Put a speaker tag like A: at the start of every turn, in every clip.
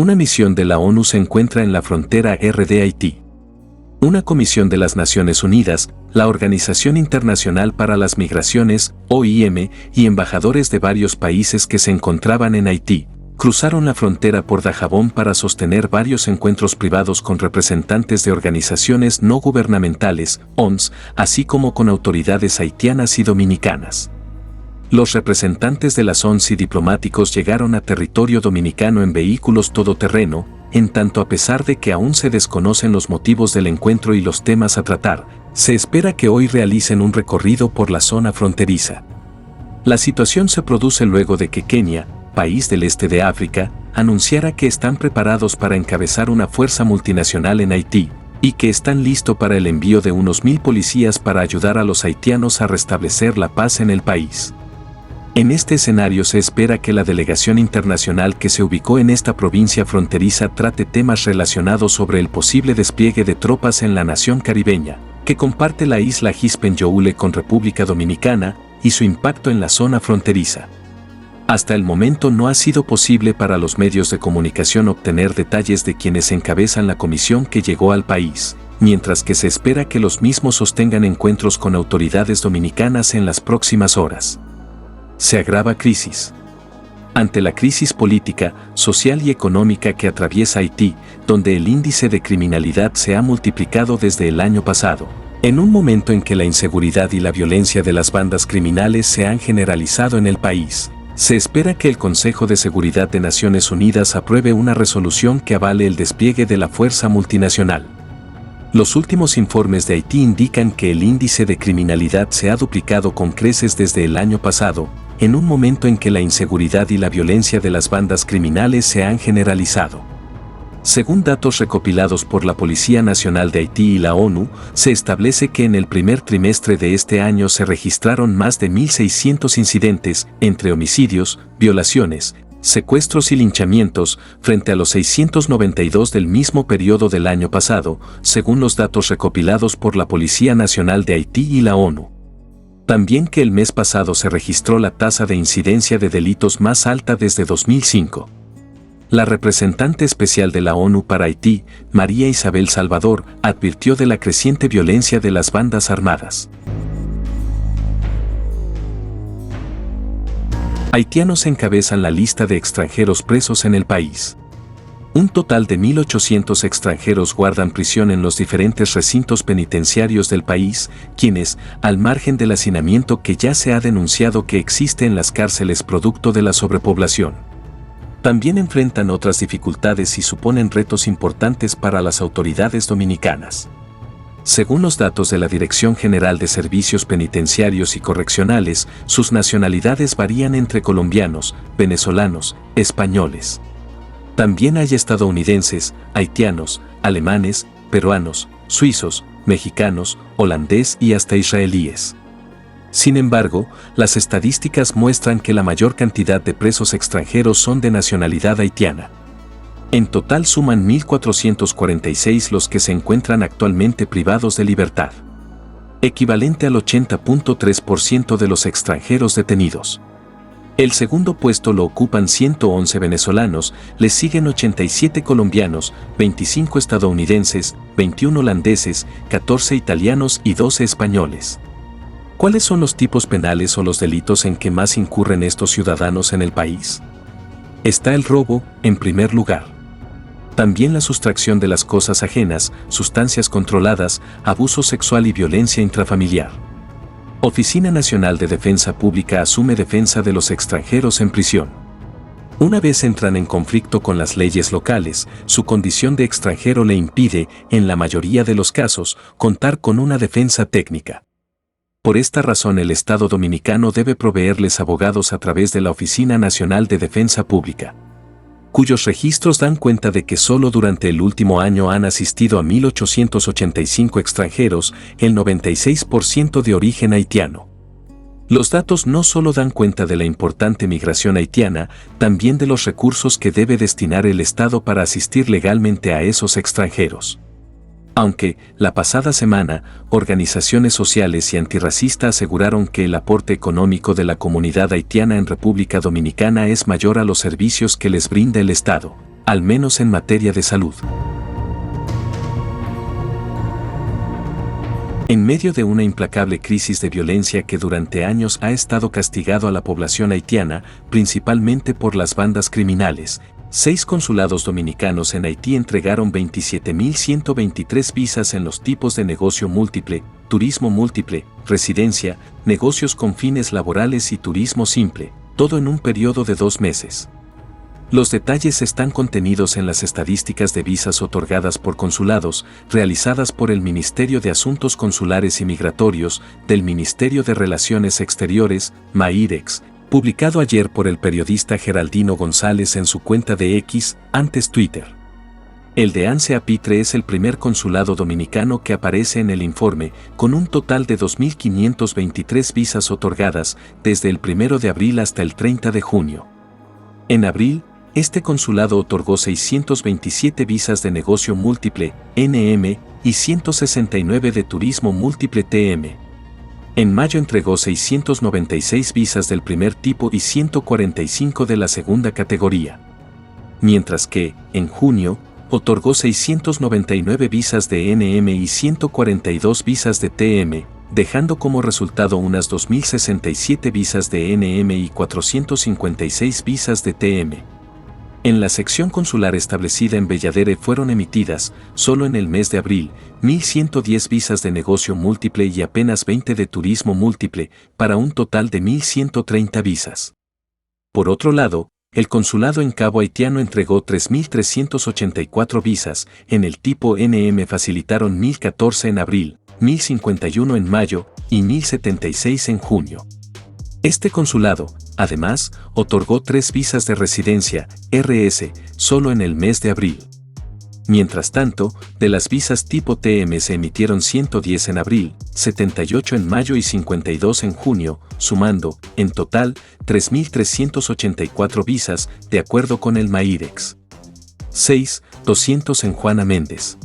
A: Una misión de la ONU se encuentra en la frontera de Haití. Una comisión de las Naciones Unidas, la Organización Internacional para las Migraciones, OIM, y embajadores de varios países que se encontraban en Haití, cruzaron la frontera por Dajabón para sostener varios encuentros privados con representantes de organizaciones no gubernamentales, ONGs, así como con autoridades haitianas y dominicanas. Los representantes de las ONGs y diplomáticos llegaron a territorio dominicano en vehículos todoterreno, en tanto a pesar de que aún se desconocen los motivos del encuentro y los temas a tratar, se espera que hoy realicen un recorrido por la zona fronteriza. La situación se produce luego de que Kenia, país del este de África, anunciara que están preparados para encabezar una fuerza multinacional en Haití, y que están listos para el envío de unos 1000 policías para ayudar a los haitianos a restablecer la paz en el país. En este escenario se espera que la delegación internacional que se ubicó en esta provincia fronteriza trate temas relacionados sobre el posible despliegue de tropas en la nación caribeña, que comparte la isla Hispaniola con República Dominicana, y su impacto en la zona fronteriza. Hasta el momento no ha sido posible para los medios de comunicación obtener detalles de quienes encabezan la comisión que llegó al país, mientras que se espera que los mismos sostengan encuentros con autoridades dominicanas en las próximas horas. Se agrava crisis. Ante la crisis política, social y económica que atraviesa Haití, donde el índice de criminalidad se ha multiplicado desde el año pasado, en un momento en que la inseguridad y la violencia de las bandas criminales se han generalizado en el país, se espera que el Consejo de Seguridad de Naciones Unidas apruebe una resolución que avale el despliegue de la fuerza multinacional. Los últimos informes de Haití indican que el índice de criminalidad se ha duplicado con creces desde el año pasado, en un momento en que la inseguridad y la violencia de las bandas criminales se han generalizado. Según datos recopilados por la Policía Nacional de Haití y la ONU, se establece que en el primer trimestre de este año se registraron más de 1.600 incidentes, entre homicidios, violaciones, secuestros y linchamientos, frente a los 692 del mismo periodo del año pasado, según los datos recopilados por la Policía Nacional de Haití y la ONU. También que el mes pasado se registró la tasa de incidencia de delitos más alta desde 2005. La representante especial de la ONU para Haití, María Isabel Salvador, advirtió de la creciente violencia de las bandas armadas. Haitianos encabezan la lista de extranjeros presos en el país. Un total de 1.800 extranjeros guardan prisión en los diferentes recintos penitenciarios del país, quienes, al margen del hacinamiento que ya se ha denunciado que existe en las cárceles producto de la sobrepoblación, también enfrentan otras dificultades y suponen retos importantes para las autoridades dominicanas. Según los datos de la Dirección General de Servicios Penitenciarios y Correccionales, sus nacionalidades varían entre colombianos, venezolanos, españoles. También hay estadounidenses, haitianos, alemanes, peruanos, suizos, mexicanos, holandés y hasta israelíes. Sin embargo, las estadísticas muestran que la mayor cantidad de presos extranjeros son de nacionalidad haitiana. En total suman 1.446 los que se encuentran actualmente privados de libertad, equivalente al 80.3% de los extranjeros detenidos. El segundo puesto lo ocupan 111 venezolanos, les siguen 87 colombianos, 25 estadounidenses, 21 holandeses, 14 italianos y 12 españoles. ¿Cuáles son los tipos penales o los delitos en que más incurren estos ciudadanos en el país? Está el robo, en primer lugar. También la sustracción de las cosas ajenas, sustancias controladas, abuso sexual y violencia intrafamiliar. Oficina Nacional de Defensa Pública asume defensa de los extranjeros en prisión. Una vez entran en conflicto con las leyes locales, su condición de extranjero le impide, en la mayoría de los casos, contar con una defensa técnica. Por esta razón el Estado dominicano debe proveerles abogados a través de la Oficina Nacional de Defensa Pública, cuyos registros dan cuenta de que solo durante el último año han asistido a 1.885 extranjeros, el 96% de origen haitiano. Los datos no solo dan cuenta de la importante migración haitiana, también de los recursos que debe destinar el Estado para asistir legalmente a esos extranjeros. Aunque, la pasada semana, organizaciones sociales y antirracistas aseguraron que el aporte económico de la comunidad haitiana en República Dominicana es mayor a los servicios que les brinda el Estado. al menos en materia de salud. En medio de una implacable crisis de violencia que durante años ha estado castigado a la población haitiana, principalmente por las bandas criminales, 6 consulados dominicanos en Haití entregaron 27.123 visas en los tipos de negocio múltiple, turismo múltiple, residencia, negocios con fines laborales y turismo simple, todo en un periodo de 2 meses. Los detalles están contenidos en las estadísticas de visas otorgadas por consulados, realizadas por el Ministerio de Asuntos Consulares y Migratorios, del Ministerio de Relaciones Exteriores, MAIREX, publicado ayer por el periodista Geraldino González en su cuenta de X, antes Twitter. El de Anse Apitre es el primer consulado dominicano que aparece en el informe, con un total de 2.523 visas otorgadas desde el 1 de abril hasta el 30 de junio. En abril, este consulado otorgó 627 visas de negocio múltiple, NM, y 169 de turismo múltiple, TM. En mayo entregó 696 visas del primer tipo y 145 de la segunda categoría. Mientras que, en junio, otorgó 699 visas de NM y 142 visas de TM, dejando como resultado unas 2.067 visas de NM y 456 visas de TM. En la sección consular establecida en Belladere fueron emitidas, solo en el mes de abril, 1.110 visas de negocio múltiple y apenas 20 de turismo múltiple, para un total de 1.130 visas. Por otro lado, el consulado en Cabo Haitiano entregó 3.384 visas, en el tipo NM facilitaron 1.014 en abril, 1.051 en mayo y 1.076 en junio. Este consulado, además, otorgó 3 visas de residencia, RS, solo en el mes de abril. Mientras tanto, de las visas tipo TM se emitieron 110 en abril, 78 en mayo y 52 en junio, sumando, en total, 3.384 visas, de acuerdo con el MAIREX. 6. 200 en Juana Méndez.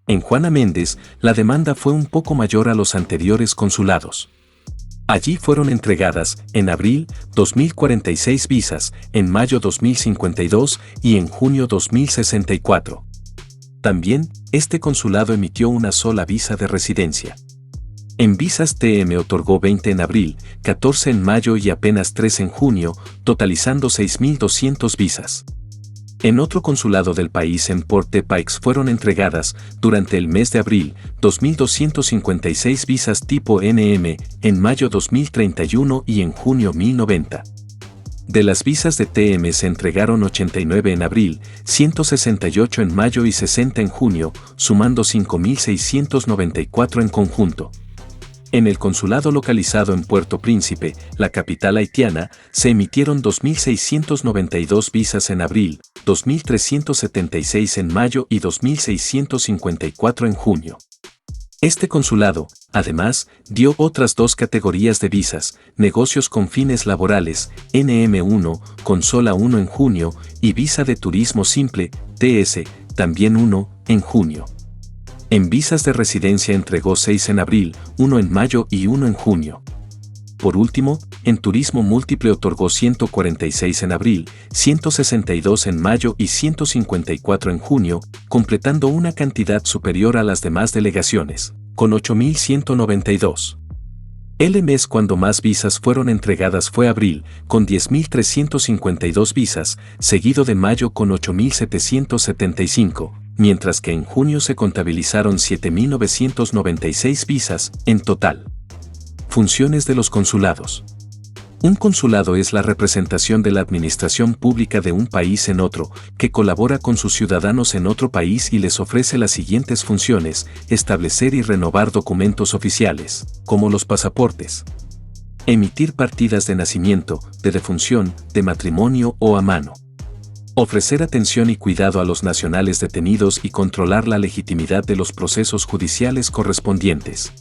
A: En Juana Méndez, la demanda fue un poco mayor a los anteriores consulados. Allí fueron entregadas, en abril, 2.046 visas, en mayo 2.052 y en junio 2.064. También, este consulado emitió una sola visa de residencia. En visas TM otorgó 20 en abril, 14 en mayo y apenas 3 en junio, totalizando 6.200 visas. En otro consulado del país en Port-de-Paix fueron entregadas, durante el mes de abril, 2.256 visas tipo NM, en mayo 2.031 y en junio 1.090. De las visas de TM se entregaron 89 en abril, 168 en mayo y 60 en junio, sumando 5.694 en conjunto. En el consulado localizado en Puerto Príncipe, la capital haitiana, se emitieron 2.692 visas en abril, 2.376 en mayo y 2.654 en junio. Este consulado, además, dio otras 2 categorías de visas, negocios con fines laborales, NM1, con sola 1 en junio, y visa de turismo simple, TS, también 1, en junio. En visas de residencia entregó 6 en abril, 1 en mayo y 1 en junio. Por último, en turismo múltiple otorgó 146 en abril, 162 en mayo y 154 en junio, completando una cantidad superior a las demás delegaciones, con 8.192. El mes cuando más visas fueron entregadas fue abril, con 10.352 visas, seguido de mayo con 8.775, mientras que en junio se contabilizaron 7.996 visas en total. Funciones de los consulados. Un consulado es la representación de la administración pública de un país en otro, que colabora con sus ciudadanos en otro país y les ofrece las siguientes funciones: establecer y renovar documentos oficiales, como los pasaportes. Emitir partidas de nacimiento, de defunción, de matrimonio o a mano. Ofrecer atención y cuidado a los nacionales detenidos y controlar la legitimidad de los procesos judiciales correspondientes.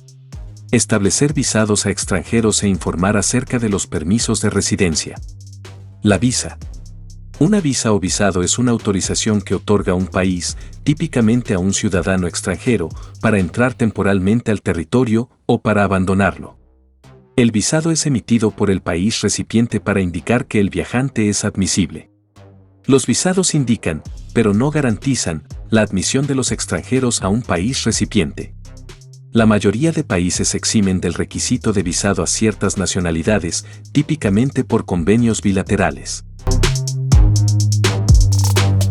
A: Establecer visados a extranjeros e informar acerca de los permisos de residencia. La visa. Una visa o visado es una autorización que otorga un país, típicamente a un ciudadano extranjero, para entrar temporalmente al territorio o para abandonarlo. El visado es emitido por el país recipiente para indicar que el viajante es admisible. Los visados indican, pero no garantizan la admisión de los extranjeros a un país recipiente. La mayoría de países eximen del requisito de visado a ciertas nacionalidades, típicamente por convenios bilaterales.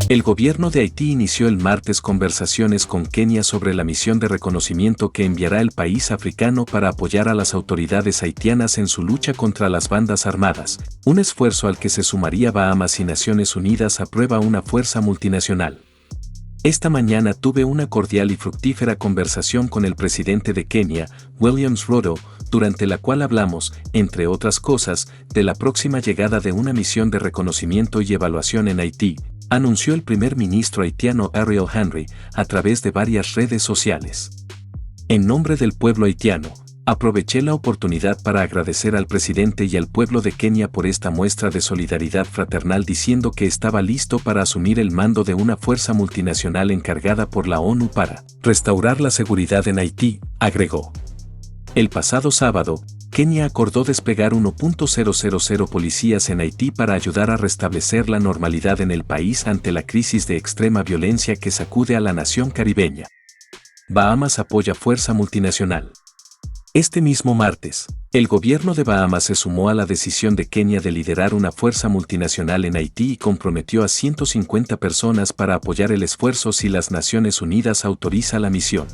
A: El gobierno de Haití inició el martes conversaciones con Kenia sobre la misión de reconocimiento que enviará el país africano para apoyar a las autoridades haitianas en su lucha contra las bandas armadas, un esfuerzo al que se sumaría Bahamas y Naciones Unidas aprueba una fuerza multinacional. Esta mañana tuve una cordial y fructífera conversación con el presidente de Kenia, William Ruto, durante la cual hablamos, entre otras cosas, de la próxima llegada de una misión de reconocimiento y evaluación en Haití, anunció el primer ministro haitiano Ariel Henry a través de varias redes sociales. En nombre del pueblo haitiano, aproveché la oportunidad para agradecer al presidente y al pueblo de Kenia por esta muestra de solidaridad fraternal diciendo que estaba listo para asumir el mando de una fuerza multinacional encargada por la ONU para restaurar la seguridad en Haití, agregó. El pasado sábado, Kenia acordó desplegar 1.000 policías en Haití para ayudar a restablecer la normalidad en el país ante la crisis de extrema violencia que sacude a la nación caribeña. Bahamas apoya fuerza multinacional. Este mismo martes, el gobierno de Bahamas se sumó a la decisión de Kenia de liderar una fuerza multinacional en Haití y comprometió a 150 personas para apoyar el esfuerzo si las Naciones Unidas autoriza la misión.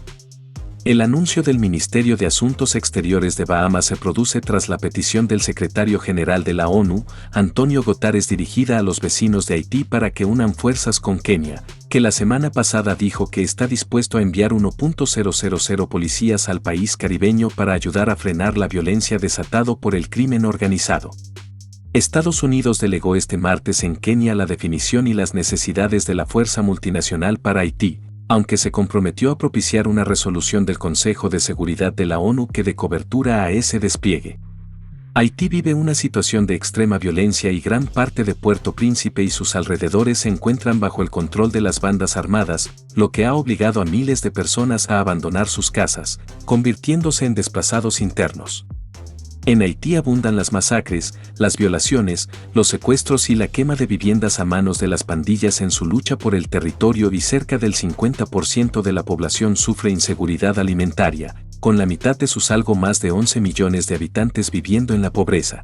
A: El anuncio del Ministerio de Asuntos Exteriores de Bahamas se produce tras la petición del secretario general de la ONU, Antonio Guterres, dirigida a los vecinos de Haití para que unan fuerzas con Kenia, que la semana pasada dijo que está dispuesto a enviar 1.000 policías al país caribeño para ayudar a frenar la violencia desatado por el crimen organizado. Estados Unidos delegó este martes en Kenia la definición y las necesidades de la fuerza multinacional para Haití, aunque se comprometió a propiciar una resolución del Consejo de Seguridad de la ONU que dé cobertura a ese despliegue. Haití vive una situación de extrema violencia y gran parte de Puerto Príncipe y sus alrededores se encuentran bajo el control de las bandas armadas, lo que ha obligado a miles de personas a abandonar sus casas, convirtiéndose en desplazados internos. En Haití abundan las masacres, las violaciones, los secuestros y la quema de viviendas a manos de las pandillas en su lucha por el territorio y cerca del 50% de la población sufre inseguridad alimentaria, con la mitad de sus algo más de 11 millones de habitantes viviendo en la pobreza.